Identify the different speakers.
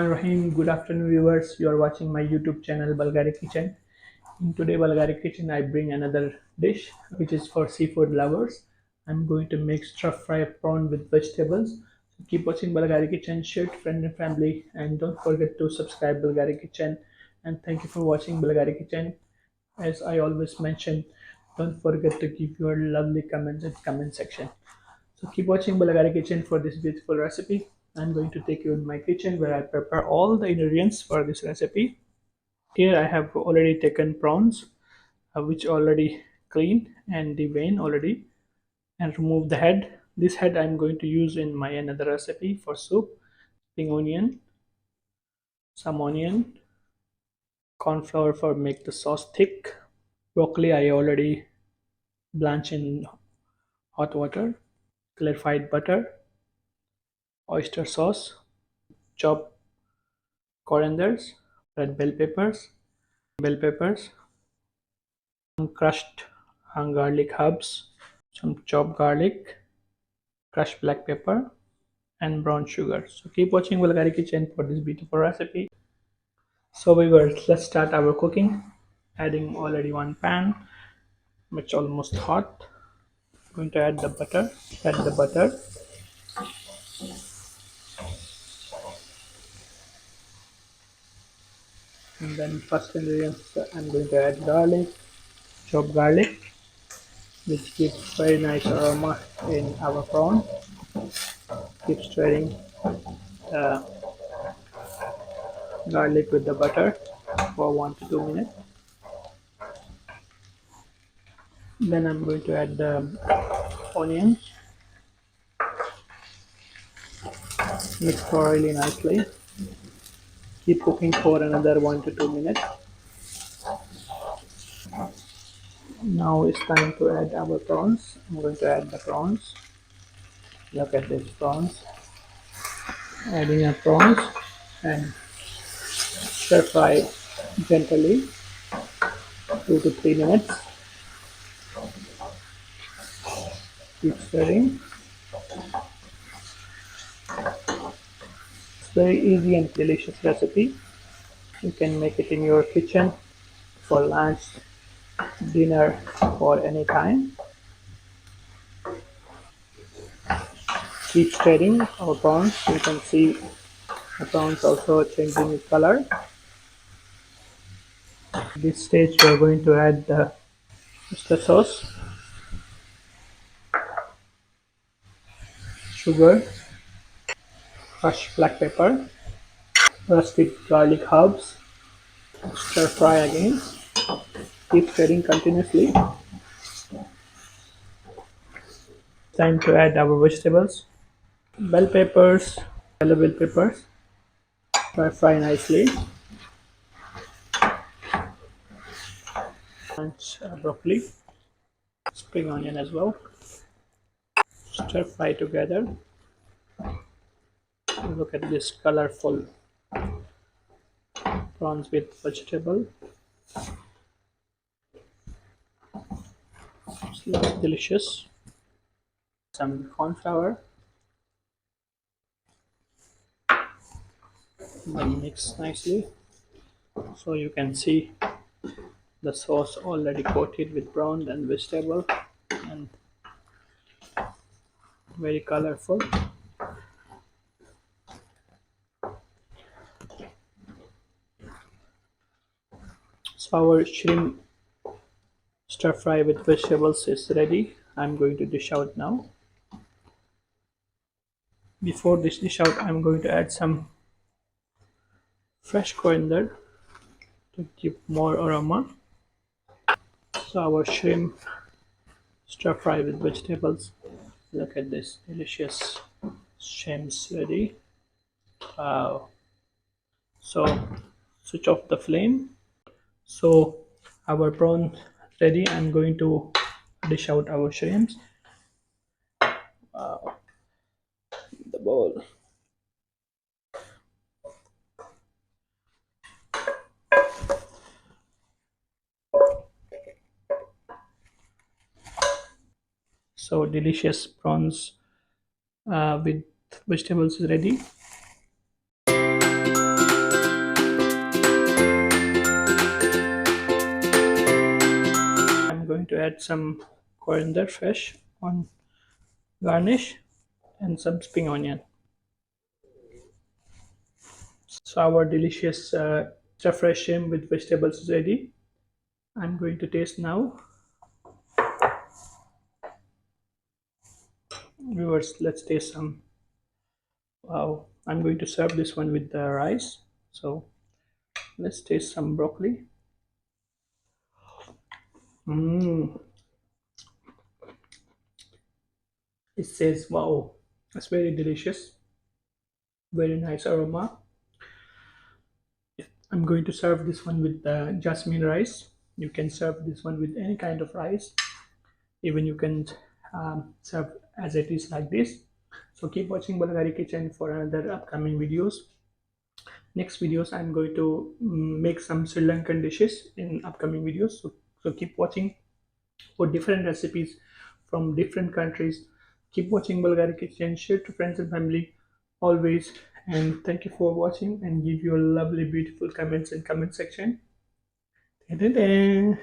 Speaker 1: Rahim. Good afternoon, viewers. You are watching my YouTube channel Balghari Kitchen. In today Balghari Kitchen, I bring another dish which is for seafood lovers. I'm going to make stir fry prawn with vegetables. So keep watching Balghari Kitchen, share to friends and family, and don't forget to subscribe Balghari Kitchen. And thank you for watching Balghari Kitchen. As I always mention, don't forget to give your lovely comments in comment section. So keep watching Balagari Kitchen for this beautiful recipe. I'm going to take you in my kitchen where I prepare all the ingredients for this recipe. Here I have already taken prawns, which already cleaned and the vein already, and remove the head. This head I'm going to use in my another recipe for soup. Spring onion, some onion, corn flour for make the sauce thick. Broccoli I already blanch in hot water. Clarified butter, oyster sauce, chopped corianders, red bell peppers, some crushed garlic herbs, some chopped garlic, crushed black pepper, and brown sugar. So keep watching Bulgari Kitchen for this beautiful recipe. So viewers, let's start our cooking. Adding already one pan, which almost hot. Going to add the butter. Add the butter. And then first ingredients, I'm going to add garlic, chopped garlic, which gives very nice aroma in our prawn. Keep stirring uh, garlic with the butter for 1 to 2 minutes. Then I'm going to add the onions, mix thoroughly nicely. Keep cooking for another 1 to 2 minutes. Now it's time to add our prawns. I'm going to add the prawns. Look at these prawns. Adding our prawns and stir fry gently 2 to 3 minutes. Keep stirring. It's very easy and delicious recipe. You can make it in your kitchen for lunch, dinner, or any time. Keep stirring our prawns. You can see the prawns also changing its color. At this stage, we are going to add the oyster sauce, sugar, crushed black pepper, roasted garlic herbs. Stir fry again. Keep stirring continuously. Time to add our vegetables. Bell peppers, yellow bell peppers. Stir fry nicely. And broccoli, spring onion as well. Stir fry together. Look at this colorful prawns with vegetable. It looks delicious. Some corn flour. Then mix nicely. So you can see the sauce already coated with brown and vegetable and very colorful. So our shrimp stir fry with vegetables is ready. I'm going to dish out now. Before this dish out, I'm going to add some fresh coriander to give more aroma. So our shrimp stir fry with vegetables. Look at this delicious shrimps ready. Wow. So switch off the flame. So our prawn ready. I'm going to dish out our shrimps. The bowl. So delicious prawns with vegetables is ready. going to add some coriander fresh on garnish and some spring onion. So our delicious stir fry shrimp with vegetables is ready. I'm going to taste now. Viewers, let's taste some. Wow, I'm going to serve this one with the rice. So let's taste some broccoli. Mmm, it says wow, it's very delicious, very nice aroma. I'm going to serve this one with the jasmine rice. You can serve this one with any kind of rice. Even you can serve as it is like this. So keep watching Balghari Kitchen for another upcoming videos. Next videos I'm going to make some Sri Lankan dishes in upcoming videos. So keep watching for different recipes from different countries. Keep watching Balghari Kitchen, share to friends and family always. And thank you for watching and give your lovely beautiful comments in comment section. Ta-da-da.